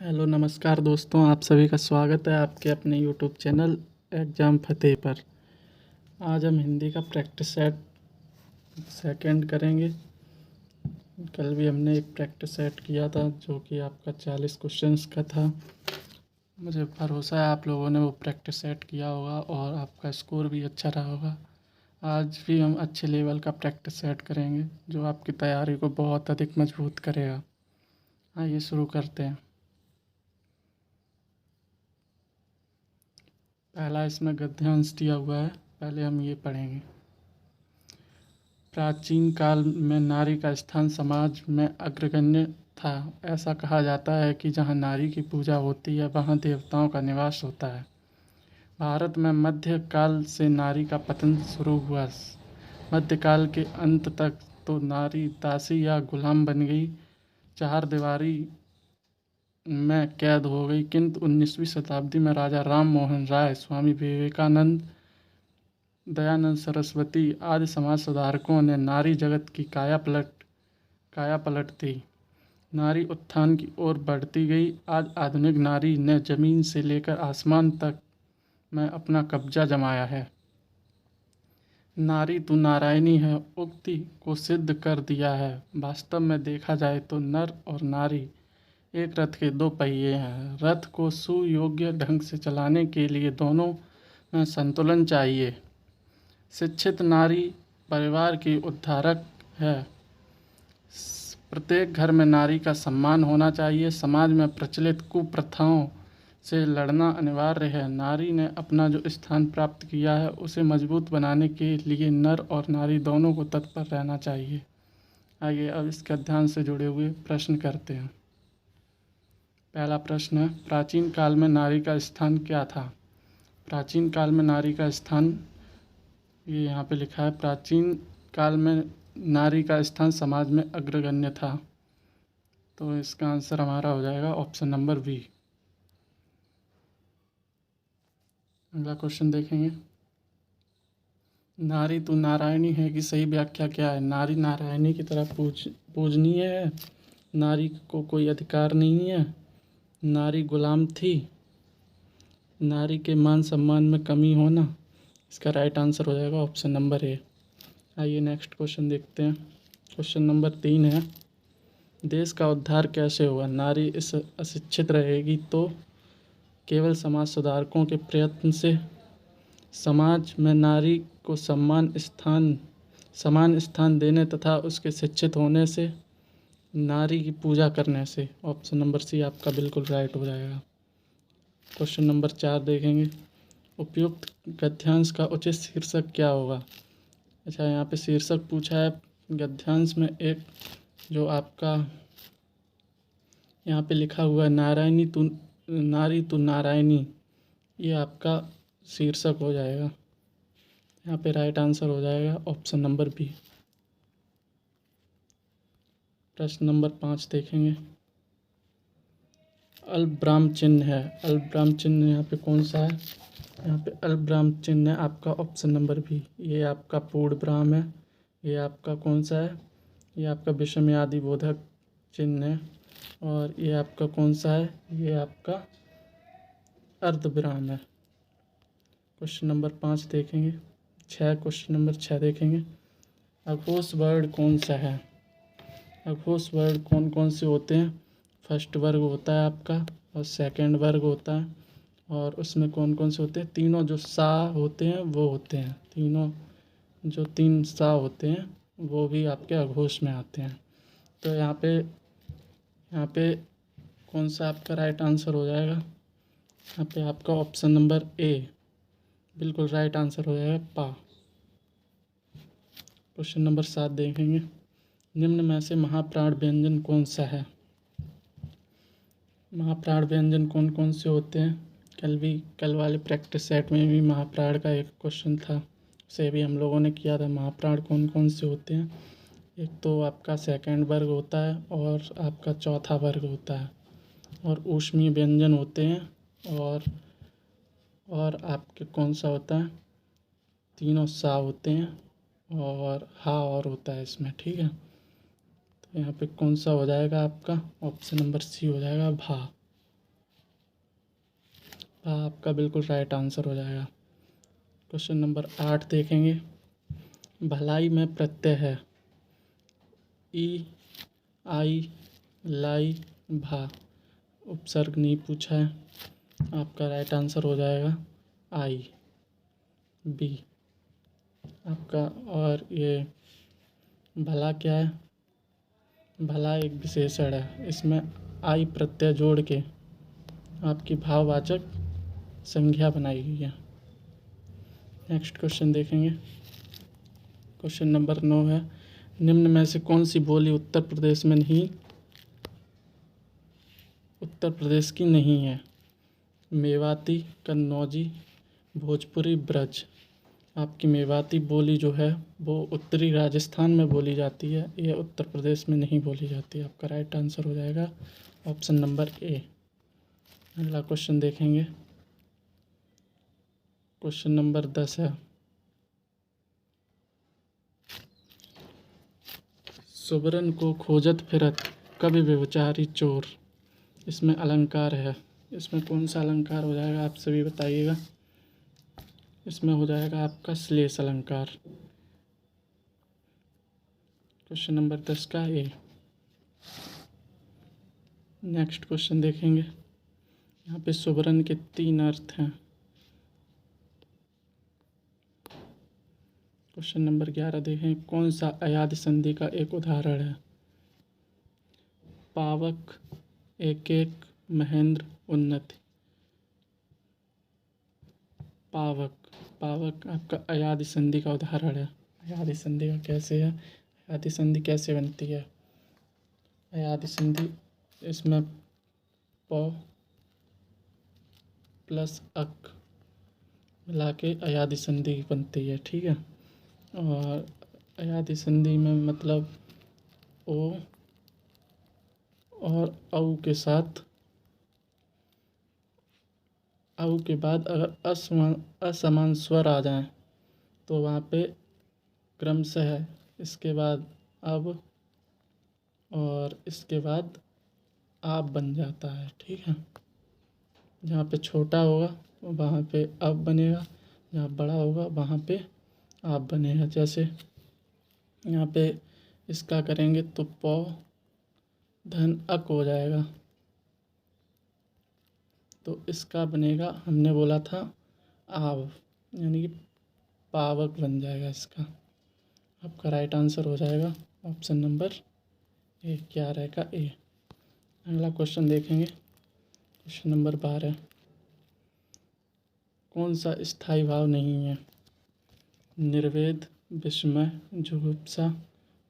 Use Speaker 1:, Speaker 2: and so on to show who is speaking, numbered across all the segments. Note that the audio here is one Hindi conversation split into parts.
Speaker 1: हेलो नमस्कार दोस्तों, आप सभी का स्वागत है आपके अपने यूट्यूब चैनल एग्ज़ाम फतेह पर। आज हम हिंदी का प्रैक्टिस सेट सेकंड करेंगे। कल भी हमने एक प्रैक्टिस सेट किया था जो कि आपका 40 क्वेश्चंस का था। मुझे भरोसा है आप लोगों ने वो प्रैक्टिस सेट किया होगा और आपका स्कोर भी अच्छा रहा होगा। आज भी हम अच्छे लेवल का प्रैक्टिस सेट करेंगे जो आपकी तैयारी को बहुत अधिक मजबूत करेगा। आइए शुरू करते हैं। पहला इसमें गद्यांश दिया हुआ है, पहले हम ये पढ़ेंगे। प्राचीन काल में नारी का स्थान समाज में अग्रगण्य था। ऐसा कहा जाता है कि जहाँ नारी की पूजा होती है वहाँ देवताओं का निवास होता है। भारत में मध्य काल से नारी का पतन शुरू हुआ। मध्यकाल के अंत तक तो नारी दासी या गुलाम बन गई, चार दीवारी में कैद हो गई। किंतु 19वीं शताब्दी में राजा राम मोहन राय, स्वामी विवेकानंद, दयानंद सरस्वती आदि समाज सुधारकों ने नारी जगत की काया पलट दी। नारी उत्थान की ओर बढ़ती गई। आज आधुनिक नारी ने जमीन से लेकर आसमान तक में अपना कब्जा जमाया है। नारी तू नारायणी है उक्ति को सिद्ध कर दिया है। वास्तव में देखा जाए तो नर और नारी एक रथ के दो पहिए हैं। रथ को सुयोग्य ढंग से चलाने के लिए दोनों में संतुलन चाहिए। शिक्षित नारी परिवार की उद्धारक है। प्रत्येक घर में नारी का सम्मान होना चाहिए। समाज में प्रचलित कुप्रथाओं से लड़ना अनिवार्य है। नारी ने अपना जो स्थान प्राप्त किया है उसे मजबूत बनाने के लिए नर और नारी दोनों को तत्पर रहना चाहिए। आइए अब इसके अध्ययन से जुड़े हुए प्रश्न करते हैं। पहला प्रश्न है, प्राचीन काल में नारी का स्थान क्या था? प्राचीन काल में नारी का स्थान, ये यहाँ पे लिखा है, प्राचीन काल में नारी का स्थान समाज में अग्रगण्य था। तो इसका आंसर हमारा हो जाएगा ऑप्शन नंबर बी। अगला क्वेश्चन देखेंगे। नारी तू नारायणी है की सही व्याख्या क्या है? नारी नारायणी की तरह पूजनीय है। नारी को कोई अधिकार नहीं है। नारी गुलाम थी। नारी के मान सम्मान में कमी होना। इसका राइट आंसर हो जाएगा ऑप्शन नंबर ए। आइए नेक्स्ट क्वेश्चन देखते हैं। क्वेश्चन नंबर 3 है, देश का उद्धार कैसे होगा? नारी इस अशिक्षित रहेगी तो केवल समाज सुधारकों के प्रयत्न से। समाज में नारी को समान स्थान देने तथा उसके शिक्षित होने से। नारी की पूजा करने से। ऑप्शन नंबर सी आपका बिल्कुल राइट हो जाएगा। क्वेश्चन नंबर 4 देखेंगे। उपयुक्त गद्यांश का उचित शीर्षक क्या होगा? अच्छा, यहाँ पे शीर्षक पूछा है गद्यांश में। एक जो आपका यहाँ पे लिखा हुआ है, नारी तू नारायणी, ये आपका शीर्षक हो जाएगा। यहाँ पे राइट आंसर हो जाएगा ऑप्शन नंबर बी। प्रश्न नंबर 5 देखेंगे। अल्पविराम चिन्ह है। अल्पविराम चिन्ह यहाँ पे कौन सा है? यहाँ पे अल्पविराम चिन्ह है आपका ऑप्शन नंबर बी। ये आपका पूर्ण विराम है। ये आपका कौन सा है? ये आपका विषमयादि बोधक चिन्ह है। और ये आपका कौन सा है? ये आपका अर्धविराम है। क्वेश्चन नंबर 5 देखेंगे। क्वेश्चन नंबर 6 देखेंगे। अघोष वर्ण कौन सा है? अघोष वर्ण कौन कौन से होते हैं? फर्स्ट वर्ग होता है आपका और सेकंड वर्ग होता है। और उसमें कौन कौन से होते हैं? तीनों जो सा होते हैं वो होते हैं। तीनों जो 3 सा होते हैं वो भी आपके अघोष में आते हैं। तो यहाँ पे कौन सा आपका राइट आंसर हो जाएगा? यहाँ पे आपका ऑप्शन नंबर ए बिल्कुल राइट आंसर हो जाएगा, पा। क्वेश्चन नंबर 7 देखेंगे। निम्न में से महाप्राण व्यंजन कौन सा है? महाप्राण व्यंजन कौन कौन से होते हैं? कल वाले प्रैक्टिस सेट में भी महाप्राण का एक क्वेश्चन था, उसे भी हम लोगों ने किया था। महाप्राण कौन कौन से होते हैं? एक तो आपका सेकंड वर्ग होता है और आपका चौथा वर्ग होता है। और ऊष्मीय व्यंजन होते हैं। और आपके कौन सा होता है? तीनों सा होते हैं और हा और होता है इसमें, ठीक है। तो यहाँ पे कौन सा हो जाएगा आपका? ऑप्शन नंबर सी हो जाएगा, भा। आपका बिल्कुल राइट आंसर हो जाएगा। क्वेश्चन नंबर 8 देखेंगे। भलाई में प्रत्यय है ई, आई, लाई, भा। उपसर्ग नहीं पूछा है, आपका राइट आंसर हो जाएगा आई, बी आपका। और ये भला क्या है? भला एक विशेषण है, इसमें आई प्रत्यय जोड़ के आपकी भाववाचक संज्ञा बनाई गई है। नेक्स्ट क्वेश्चन देखेंगे। क्वेश्चन नंबर 9 है, निम्न में से कौन सी बोली उत्तर प्रदेश की नहीं है? मेवाती, कन्नौजी, भोजपुरी, ब्रज। आपकी मेवाती बोली जो है वो उत्तरी राजस्थान में बोली जाती है, ये उत्तर प्रदेश में नहीं बोली जाती है। आपका राइट आंसर हो जाएगा ऑप्शन नंबर ए। अगला क्वेश्चन देखेंगे। क्वेश्चन नंबर 10 है, सुबरन को खोजत फिरत कवि व्यभिचारी चोर। इसमें अलंकार है, इसमें कौन सा अलंकार हो जाएगा आप सभी बताइएगा। इसमें हो जाएगा आपका श्लेष अलंकार। क्वेश्चन नंबर 10 का ए। नेक्स्ट क्वेश्चन देखेंगे। यहाँ पे सुबरन के 3 अर्थ हैं। क्वेश्चन नंबर 11 देखें, कौन सा अयाद संधि का एक उदाहरण है? पावक, एक एक, महेंद्र, उन्नति। पावक आपका अयाद संधि का उदाहरण है। अयाद संधि का कैसे है? अयाद संधि कैसे बनती है? अयाद संधि इसमें प प्लस अक मिला के अयाद संधि बनती है, ठीक है। और अयाद संधि में मतलब ओ और औ के साथ, औ के बाद अगर असमान स्वर आ जाएं तो वहाँ पे क्रमशः इसके बाद अब और इसके बाद आप बन जाता है, ठीक है। जहाँ पे छोटा होगा वहाँ पे अब बनेगा, जहाँ बड़ा होगा वहाँ पे आप बनेगा। जैसे यहाँ पे इसका करेंगे तो पौ धन अक हो जाएगा, तो इसका बनेगा, हमने बोला था आव, यानी कि पावक बन जाएगा इसका। आपका राइट आंसर हो जाएगा ऑप्शन नंबर ए, 11 का ए। अगला क्वेश्चन देखेंगे। क्वेश्चन नंबर 12, कौन सा स्थायी भाव नहीं है? निर्वेद, विस्मय, जुगुप्सा,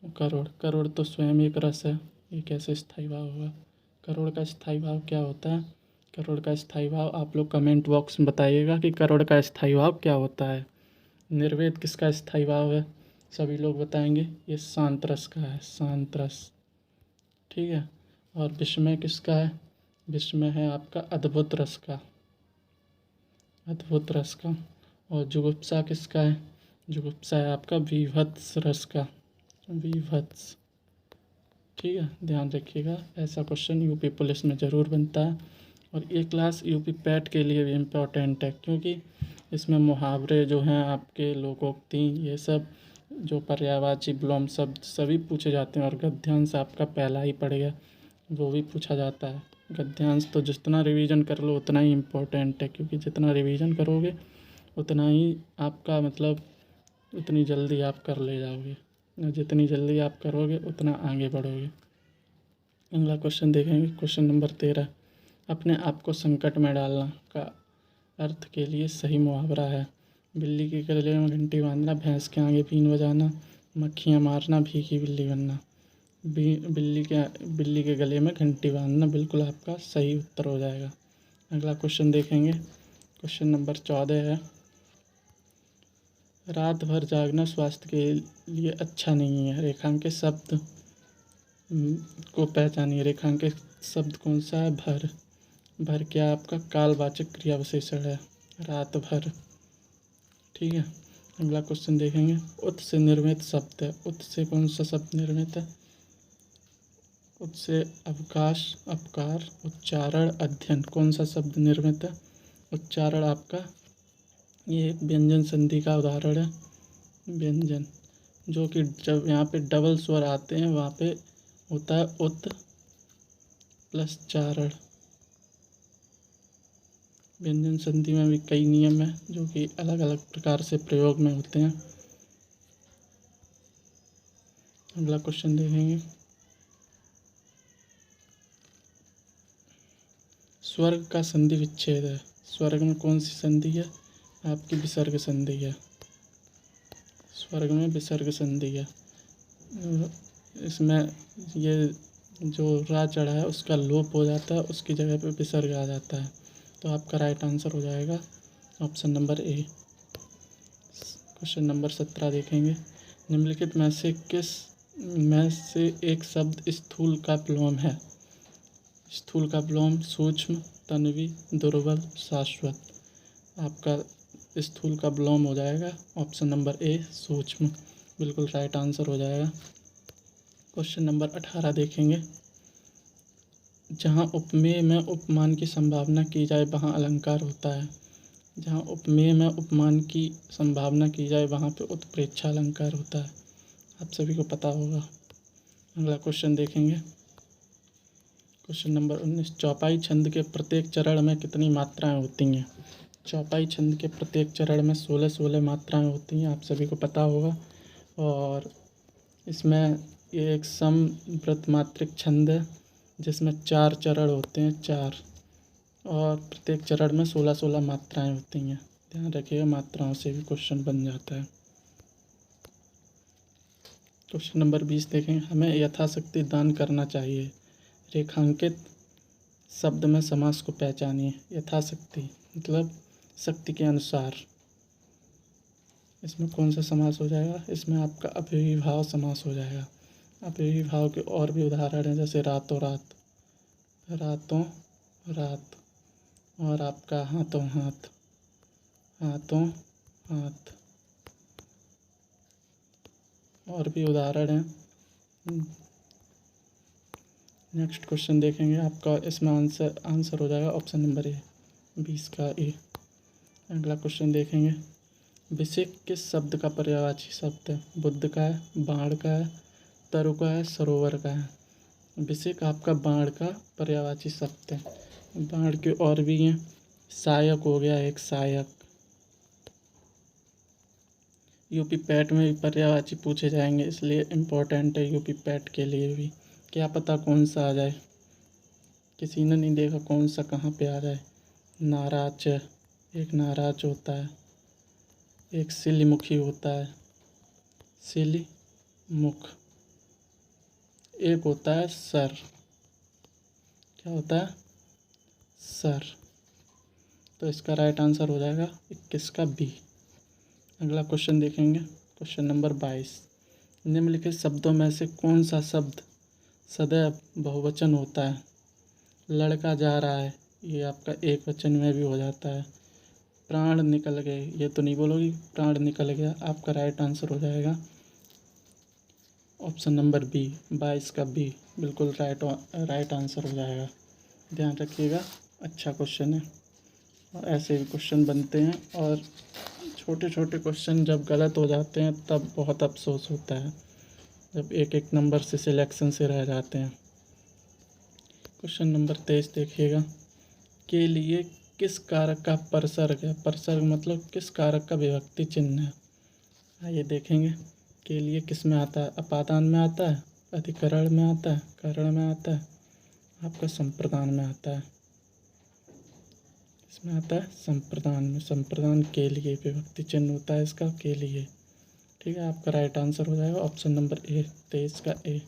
Speaker 1: करुण। करुण तो स्वयं एक रस है, ये कैसे स्थायी भाव होगा? करुण का स्थायी भाव क्या होता है? करुण का स्थायी भाव आप लोग कमेंट बॉक्स में बताइएगा कि करुण का स्थायी भाव क्या होता है। निर्वेद किसका स्थायी भाव है? सभी लोग बताएंगे ये शांत रस का है, शांत रस, ठीक है। और विस्मय किसका है? विस्मय है आपका अद्भुत रस का, अद्भुत रस का। और जुगुप्सा किसका है? जुगुप्सा है आपका विभत्स रस का, विभत्स, ठीक है। ध्यान रखिएगा, ऐसा क्वेश्चन यूपी पुलिस में ज़रूर बनता है। और ये क्लास यूपी पैट के लिए भी इम्पोर्टेंट है, क्योंकि इसमें मुहावरे जो हैं आपके, लोकोक्ति, ये सब जो पर्यायवाची विलोम शब्द सभी पूछे जाते हैं। और गद्यांश आपका पहला ही पड़ गया, वो भी पूछा जाता है। गद्यांश तो जितना रिवीजन कर लो उतना ही इम्पोर्टेंट है, क्योंकि जितना रिवीजन करोगे उतना ही आपका मतलब उतनी जल्दी आप कर ले जाओगे, जितनी जल्दी आप करोगे उतना आगे बढ़ोगे। अगला क्वेश्चन देखेंगे। क्वेश्चन नंबर 13, अपने आप को संकट में डालना का अर्थ के लिए सही मुहावरा है? बिल्ली के गले में घंटी बांधना, भैंस के आगे बीन बजाना, मक्खियाँ मारना, भीगी बिल्ली बनना। बिल्ली के गले में घंटी बांधना बिल्कुल आपका सही उत्तर हो जाएगा। अगला क्वेश्चन देखेंगे। क्वेश्चन नंबर 14 है, रात भर जागना स्वास्थ्य के लिए अच्छा नहीं है। रेखांकित शब्द को पहचानिए। रेखांकित शब्द कौन सा है? भर। भर क्या आपका कालवाचक क्रिया विशेषण है, रात भर, ठीक है। अगला क्वेश्चन देखेंगे। उत से निर्मित शब्द है, उत से कौन सा शब्द निर्मित है? उत से अवकाश, अपकार, उच्चारण, अध्ययन, कौन सा शब्द निर्मित है? उच्चारण आपका ये एक व्यंजन संधि का उदाहरण है। व्यंजन जो कि जब यहाँ पे डबल स्वर आते हैं वहाँ पे होता है उत प्लस चारण। व्यंजन संधि में भी कई नियम हैं जो कि अलग अलग प्रकार से प्रयोग में होते हैं। अगला क्वेश्चन देखेंगे। स्वर्ग का संधि विच्छेद है। स्वर्ग में कौन सी संधि है? आपकी विसर्ग संधि है। स्वर्ग में विसर्ग संधि है। इसमें ये जो रा चढ़ा है उसका लोप हो जाता है, उसकी जगह पे विसर्ग आ जाता है। तो आपका राइट आंसर हो जाएगा option number A. Question number 17 देखेंगे। निम्नलिखित में से एक शब्द स्थूल का विलोम है। स्थूल का विलोम सूक्ष्म, तन्वी, दुर्बल, शाश्वत। आपका स्थूल का विलोम हो जाएगा ऑप्शन नंबर ए सूक्ष्म, बिल्कुल राइट आंसर हो जाएगा। क्वेश्चन नंबर 18 देखेंगे। जहाँ उपमेय में उपमान की संभावना की जाए वहाँ अलंकार होता है। जहाँ उपमेय में उपमान की संभावना की जाए वहाँ पे उत्प्रेक्षा अलंकार होता है। आप सभी को पता होगा। अगला क्वेश्चन देखेंगे। Question number 19। चौपाई छंद के प्रत्येक चरण में कितनी मात्राएं होती हैं? चौपाई छंद के प्रत्येक चरण में 16 मात्राएं होती हैं, आप सभी को पता होगा। और इसमें ये एक समवृत्त मात्रिक छंद है जिसमें 4 चरण होते हैं, 4, और प्रत्येक चरण में 16 मात्राएं होती हैं। ध्यान रखिएगा, मात्राओं से भी क्वेश्चन बन जाता है। क्वेश्चन नंबर 20 देखें। हमें यथाशक्ति दान करना चाहिए। रेखांकित शब्द में समास को पहचानिए। यथाशक्ति मतलब शक्ति के अनुसार। इसमें कौन सा समास हो जाएगा? इसमें आपका अव्ययीभाव समास हो जाएगा। अव्ययीभाव के और भी उदाहरण हैं जैसे रातों रात, रातों रात, और आपका हाथों हाथ, हाथों हाथ, और भी उदाहरण हैं। नेक्स्ट क्वेश्चन देखेंगे। आपका इसमें आंसर हो जाएगा ऑप्शन नंबर ए, 20 का ए। अगला क्वेश्चन देखेंगे। विषेक किस शब्द का पर्यायवाची शब्द है? बुद्ध का है, बाण का है, तरु का है, सरोवर का है। विषेक आपका बाण का पर्यायवाची शब्द है। बाण के और भी हैं। सहायक हो गया एक, सहायक। यूपी पैट में भी पर्यायवाची पूछे जाएंगे, इसलिए इम्पोर्टेंट है यूपी पैट के लिए भी। क्या पता कौन सा आ जाए, किसी ने नहीं देखा कौन सा कहाँ पे आ जाए। नाराज, एक नाराज होता है, एक सिलीमुखी होता है, सिली मुख, एक होता है सर। क्या होता है? सर। तो इसका राइट आंसर हो जाएगा 21 का बी। अगला क्वेश्चन देखेंगे। Question number 22। निम्नलिखित शब्दों में से कौन सा शब्द सदैव बहुवचन होता है? लड़का जा रहा है, ये आपका एक वचन में भी हो जाता है। प्राण निकल गए, ये तो नहीं बोलोगी, प्राण निकल गया। आपका राइट आंसर हो जाएगा ऑप्शन नंबर बी, 22 का बी, बिल्कुल राइट आंसर हो जाएगा। ध्यान रखिएगा, अच्छा क्वेश्चन है और ऐसे भी क्वेश्चन बनते हैं। और छोटे छोटे क्वेश्चन जब गलत हो जाते हैं तब बहुत अफसोस होता है, जब एक एक नंबर से सिलेक्शन से रह जाते हैं। क्वेश्चन नंबर 23 देखिएगा। के लिए किस कारक का परसर्ग है? परसर्ग मतलब किस कारक का विभक्ति चिन्ह है? आइए देखेंगे। के लिए किस में आता है? अपादान में आता है, अधिकरण में आता है, करण में आता है, आपका संप्रदान में आता है। इसमें आता है संप्रदान में। संप्रदान के लिए विभक्ति चिन्ह होता है इसका, के लिए। ठीक है, आपका राइट आंसर हो जाएगा ऑप्शन नंबर ए, 23 का ए।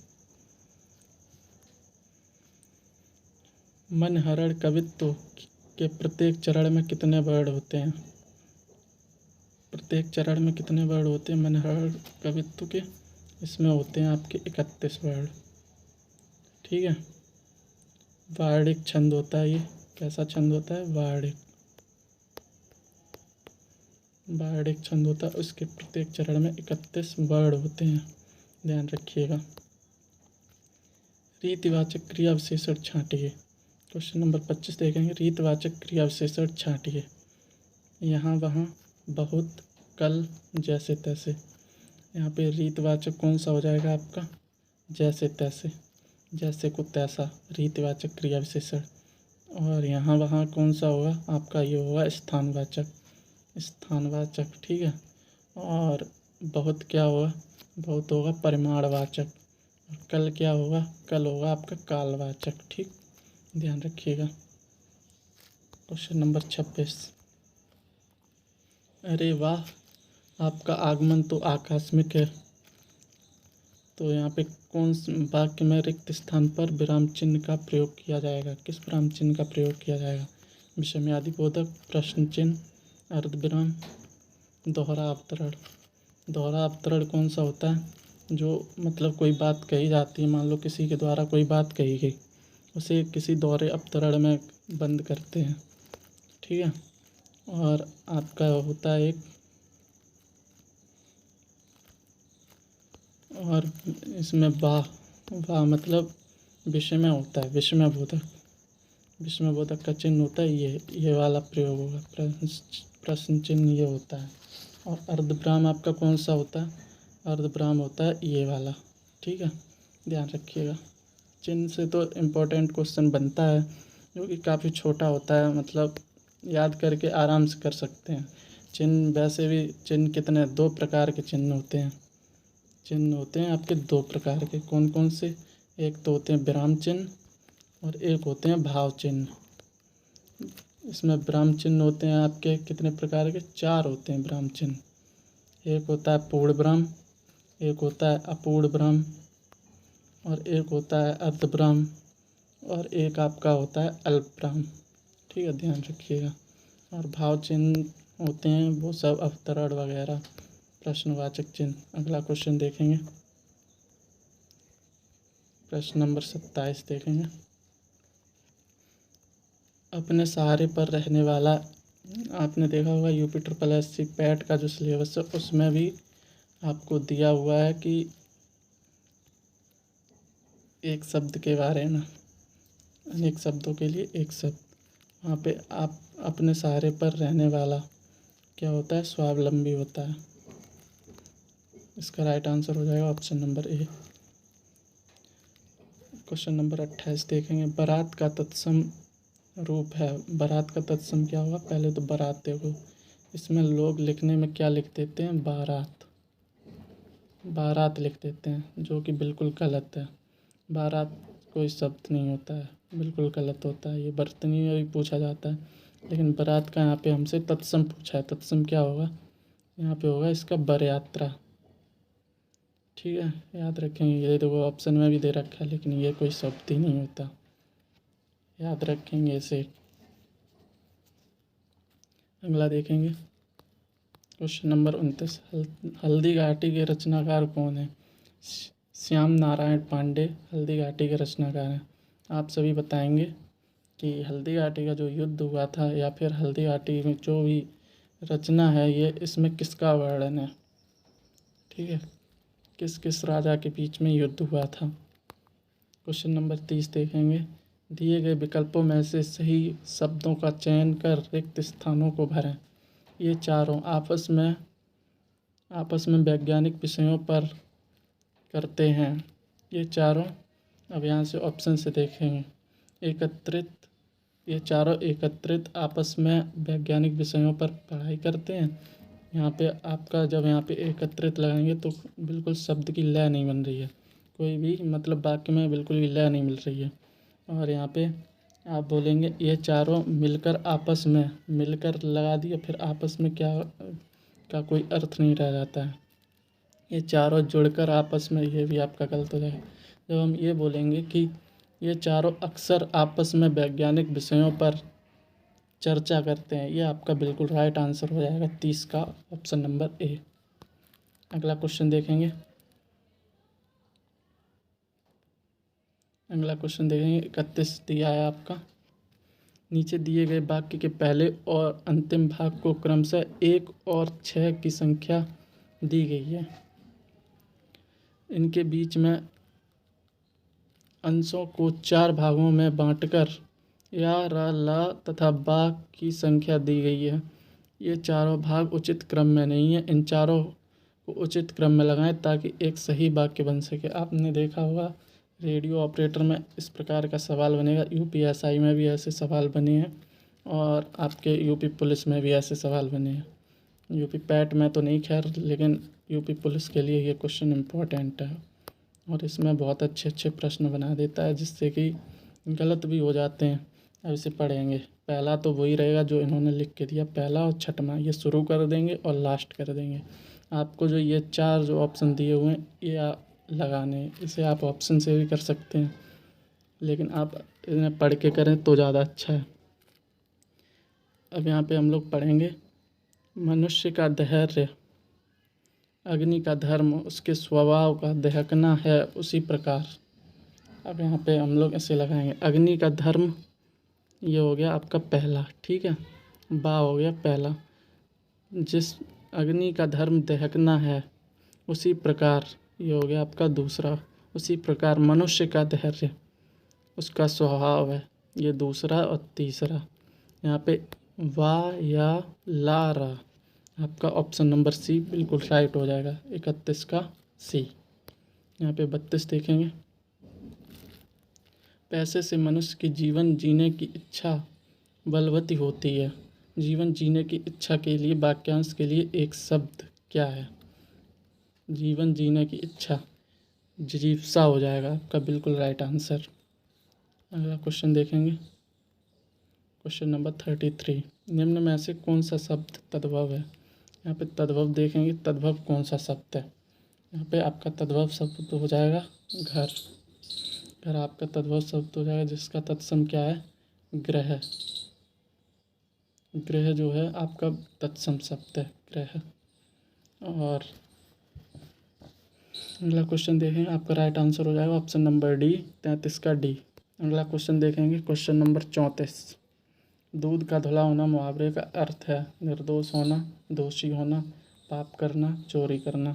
Speaker 1: मनहरण कवित्व के प्रत्येक चरण में कितने वर्ण होते हैं? प्रत्येक चरण में कितने वर्ण होते हैं मनहरण कवित्व के? इसमें होते हैं आपके 31 वर्ण। ठीक है, वार्णिक छंद होता है ये। कैसा छंद होता है? वार्णिक छंद होता है। उसके प्रत्येक चरण में 31 वर्ण होते हैं, ध्यान रखिएगा। रीतिवाचक क्रिया विशेषण छांटिए। क्वेश्चन नंबर 25 देखेंगे। रीतवाचक क्रिया विशेषण छांटिए। यहाँ वहाँ, बहुत, कल, जैसे तैसे। यहाँ पे रीतवाचक कौन सा हो जाएगा आपका? जैसे तैसे, जैसे को तैसा, रीतवाचक क्रिया विशेषण। और यहाँ वहाँ कौन सा होगा आपका? ये होगा स्थानवाचक, स्थानवाचक, ठीक है। और बहुत क्या होगा? बहुत होगा परिमाणवाचक। और कल क्या होगा? कल होगा आपका कालवाचक, ठीक, ध्यान रखिएगा। Question number 26। अरे वाह, आपका आगमन तो आकस्मिक है। तो यहाँ पे कौन वाक्य में रिक्त स्थान पर विराम चिन्ह का प्रयोग किया जाएगा? किस विराम चिन्ह का प्रयोग किया जाएगा? विषमयादिबोधक, प्रश्न चिन्ह, अर्धविराम, दोहरा अवतरण। दोहरा अवतरण कौन सा होता है? जो मतलब कोई बात कही जाती है, मान लो किसी के द्वारा कोई बात कही गई, उसे किसी दोहरे अवतरण में बंद करते हैं, ठीक है। और आपका होता है एक, और इसमें वाह, वाह मतलब विषय में होता है, विषमय बोधक। विषमय बोधक का चिन्ह होता है ये वाला प्रयोग होगा, प्रश्न चिन्ह ये होता है। और अर्धविराम आपका कौन सा होता है? अर्धविराम होता है ये वाला, ठीक है, ध्यान रखिएगा। चिन्ह से तो इम्पोर्टेंट क्वेश्चन बनता है, जो कि काफ़ी छोटा होता है, मतलब याद करके आराम से कर सकते हैं। चिन्ह वैसे भी चिन्ह कितने, 2 प्रकार के चिन्ह होते हैं। चिन्ह होते हैं आपके 2 प्रकार के, कौन कौन से? एक तो होते हैं विराम चिन्ह और एक होते हैं भाव चिन्ह। इसमें विराम चिन्ह होते हैं आपके कितने प्रकार के? 4 होते हैं विराम चिन्ह। एक होता है पूर्ण विराम, एक होता है अपूर्ण विराम, और एक होता है अर्धविराम, और एक आपका होता है अल्पविराम, ठीक है, ध्यान रखिएगा। और भाव चिन्ह होते हैं वो सब अवतरण वगैरह, प्रश्नवाचक चिन्ह। अगला क्वेश्चन देखेंगे, प्रश्न नंबर 27 देखेंगे। अपने सहारे पर रहने वाला, आपने देखा होगा UPSSC पैट का जो सिलेबस है उसमें भी आपको दिया हुआ है कि एक शब्द के बारे में, अनेक शब्दों के लिए एक शब्द। वहाँ पे आप अपने सहारे पर रहने वाला क्या होता है? स्वावलंबी होता है। इसका राइट आंसर हो जाएगा option number A. Question number 28 देखेंगे। बारात का तत्सम रूप है। बारात का तत्सम क्या होगा? पहले तो बारात देखो, इसमें लोग लिखने में क्या लिख देते हैं? बारात, बारात लिख देते हैं, जो कि बिल्कुल गलत है। बारात कोई शब्द नहीं होता है, बिल्कुल गलत होता है। ये बर्तनी में भी पूछा जाता है, लेकिन बारात का यहाँ पे हमसे तत्सम पूछा है। तत्सम क्या होगा? यहाँ पे होगा इसका बर यात्रा, ठीक है, याद रखेंगे। ये देखो ऑप्शन में भी दे रखा है, लेकिन ये कोई शब्द ही नहीं होता, याद रखेंगे इसे। अगला देखेंगे क्वेश्चन नंबर 29। हल्दी घाटी के रचनाकार कौन है? श्याम नारायण पांडे हल्दी घाटी के रचनाकार हैं। आप सभी बताएंगे कि हल्दी घाटी का जो युद्ध हुआ था, या फिर हल्दी घाटी में जो भी रचना है, ये इसमें किसका वर्णन है, ठीक है, किस किस राजा के बीच में युद्ध हुआ था। क्वेश्चन नंबर 30 देखेंगे। दिए गए विकल्पों में से सही शब्दों का चयन कर रिक्त स्थानों को भरें। ये चारों आपस में वैज्ञानिक विषयों पर करते हैं। ये चारों, अब यहाँ से ऑप्शन से देखेंगे। एकत्रित, ये चारों एकत्रित आपस में वैज्ञानिक विषयों पर पढ़ाई करते हैं। यहाँ पे आपका जब यहाँ पे एकत्रित लगाएंगे तो बिल्कुल शब्द की लय नहीं बन रही है, कोई भी मतलब वाक्य में बिल्कुल भी लय नहीं मिल रही है। और यहाँ पे आप बोलेंगे ये चारों मिलकर, आपस में मिलकर लगा दिया, फिर आपस में क्या का कोई अर्थ नहीं रह जाता है। ये चारों जुड़कर आपस में, ये भी आपका गलत हो जाएगा। जब हम ये बोलेंगे कि ये चारों अक्सर आपस में वैज्ञानिक विषयों पर चर्चा करते हैं, ये आपका बिल्कुल राइट आंसर हो जाएगा 30 का ऑप्शन नंबर ए। अगला क्वेश्चन देखेंगे। अगला क्वेश्चन देखेंगे 31 दिया है आपका। नीचे दिए गए वाक्य के पहले और अंतिम भाग को क्रमशः 1 और 6 की संख्या दी गई है। इनके बीच में अंशों को 4 भागों में बांटकर या, र, ल तथा बा की संख्या दी गई है। ये चारों भाग उचित क्रम में नहीं है। इन चारों को उचित क्रम में लगाएं ताकि एक सही वाक्य बन सके। आपने देखा होगा रेडियो ऑपरेटर में इस प्रकार का सवाल बनेगा, यूपीएसआई में भी ऐसे सवाल बने हैं और आपके यूपी पुलिस में भी ऐसे सवाल बने हैं। यूपी पैट में तो नहीं खैर, लेकिन यूपी पुलिस के लिए ये क्वेश्चन इम्पोर्टेंट है और इसमें बहुत अच्छे अच्छे प्रश्न बना देता है जिससे कि गलत भी हो जाते हैं। अब इसे पढ़ेंगे। पहला तो वही रहेगा जो इन्होंने लिख के दिया, पहला और छठवां ये शुरू कर देंगे और लास्ट कर देंगे। आपको जो ये चार जो ऑप्शन दिए हुए हैं ये लगाने हैं। इसे आप ऑप्शन से भी कर सकते हैं, लेकिन आप इन्हें पढ़ के करें तो ज़्यादा अच्छा है। अब यहाँ पे हम लोग पढ़ेंगे, मनुष्य का धैर्य अग्नि का धर्म उसके स्वभाव का दहकना है उसी प्रकार। अब यहाँ पे हम लोग ऐसे लगाएंगे, अग्नि का धर्म ये हो गया आपका पहला, ठीक है। बा हो गया पहला, जिस अग्नि का धर्म दहकना है उसी प्रकार ये हो गया आपका दूसरा। उसी प्रकार मनुष्य का धैर्य उसका स्वभाव है, ये दूसरा और तीसरा। यहाँ पे वा या ला रा आपका ऑप्शन नंबर सी बिल्कुल राइट हो जाएगा, 31 का सी। यहाँ पे 32 देखेंगे, पैसे से मनुष्य की जीवन जीने की इच्छा बलवती होती है। जीवन जीने की इच्छा के लिए वाक्यांश के लिए एक शब्द क्या है? जीवन जीने की इच्छा जिजीप्सा हो जाएगा आपका बिल्कुल राइट आंसर। अगला क्वेश्चन देखेंगे, क्वेश्चन नंबर 33, निम्न में से कौन सा शब्द तद्भव है? यहाँ पे तद्भव देखेंगे, तद्भव कौन सा शब्द है? यहाँ पे आपका तद्भव शब्द हो जाएगा घर। घर आपका तद्भव शब्द हो जाएगा जिसका तत्सम क्या है? ग्रह। ग्रह जो है आपका तत्सम शब्द है, ग्रह। और अगला क्वेश्चन देखेंगे, आपका राइट आंसर हो जाएगा ऑप्शन नंबर डी, 33 का डी। अगला क्वेश्चन देखेंगे, क्वेश्चन नंबर 34, दूध का धुला होना मुहावरे का अर्थ है निर्दोष होना, दोषी होना, पाप करना, चोरी करना।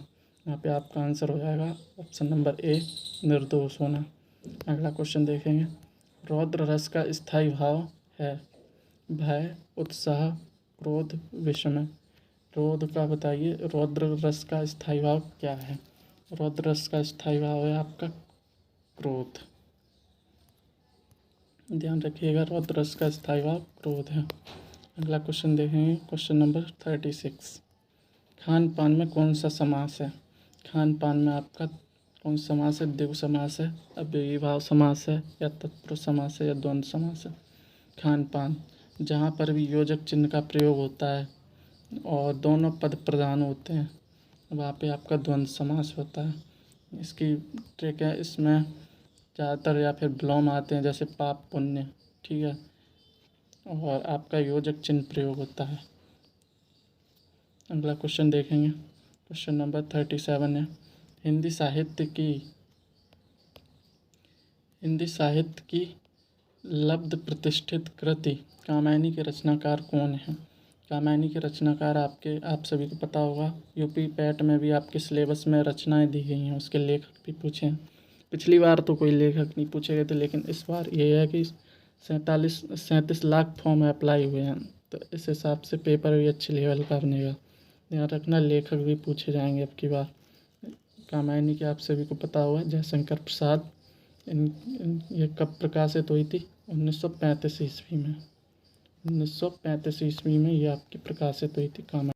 Speaker 1: यहाँ पे आपका आंसर हो जाएगा ऑप्शन नंबर ए, निर्दोष होना। अगला क्वेश्चन देखेंगे, रौद्र रस का स्थायी भाव है भय, उत्साह, क्रोध, विषम। क्रोध का बताइए, रौद्र रस का स्थायी भाव क्या है? रौद्र रस का स्थायी भाव है आपका क्रोध। ध्यान रखिएगा, रौद्र रस का स्थायी भाव क्रोध है। अगला क्वेश्चन देखेंगे, क्वेश्चन नंबर 36, खान पान में कौन सा समास है? खान पान में आपका कौन सा समास है? द्विगु समास है, अव्ययीभाव समास है, या तत्पुरुष समास है, या द्वंद्व समास है? खान पान जहाँ पर भी योजक चिन्ह का प्रयोग होता है और दोनों पद प्रधान होते हैं वहाँ पे आपका द्वंद्व समास होता है। इसकी ट्रिक है, इसमें ज़्यादातर या फिर विलोम आते हैं जैसे पाप पुण्य, ठीक है, और आपका योजक चिन्ह प्रयोग होता है। अगला क्वेश्चन देखेंगे, क्वेश्चन नंबर 37 है, हिंदी साहित्य की लब्ध प्रतिष्ठित कृति कामायनी के रचनाकार कौन है? कामायनी के रचनाकार आप सभी को पता होगा, यूपी पैट में भी आपके सिलेबस में रचनाएं दी गई हैं, उसके लेखक भी पूछे हैं। पिछली बार तो कोई लेखक नहीं पूछे गए थे, लेकिन इस बार ये है कि 37 लाख फॉर्म अप्लाई हुए हैं, तो इस हिसाब से पेपर भी अच्छे लेवल का बनेगा। ध्यान रखना, लेखक भी पूछे जाएंगे अब की बार। कामायनी के आप सभी को पता होगा, जयशंकर प्रसाद। ये कब प्रकाशित हुई थी? 1935 ईस्वी में। 1935 ईस्वी में ये आपकी प्रकाशित हुई थी कामायनी।